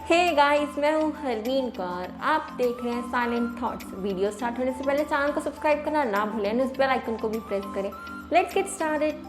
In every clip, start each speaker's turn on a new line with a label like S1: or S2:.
S1: Hey guys, मैं हूँ हरवीन कौर। आप देख रहे हैं साइलेंट थॉट्स। वीडियो स्टार्ट होने से पहले चैनल को सब्सक्राइब करना ना भूलें और उस बेल आइकन को भी प्रेस करें। Let's get started.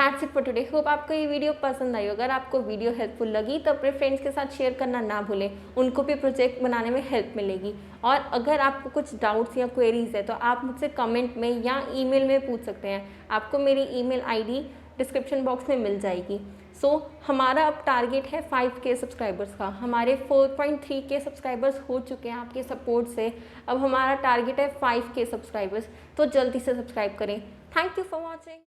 S1: That's it for today. Hope आपको ये वीडियो पसंद आई। अगर आपको वीडियो हेल्पफुल लगी तो अपने फ्रेंड्स के साथ शेयर करना ना भूलें, उनको भी प्रोजेक्ट बनाने में हेल्प मिलेगी। और अगर आपको कुछ डाउट्स या क्वेरीज है तो आप मुझसे कमेंट में या ईमेल में पूछ सकते हैं। आपको मेरी ईमेल आईडी डिस्क्रिप्शन बॉक्स में मिल जाएगी। हमारा अब टारगेट है 5K सब्सक्राइबर्स का। हमारे 4.3K सब्सक्राइबर्स हो चुके हैं आपके सपोर्ट से। अब हमारा टारगेट है 5K सब्सक्राइबर्स, तो जल्दी से सब्सक्राइब करें। Thank you for watching.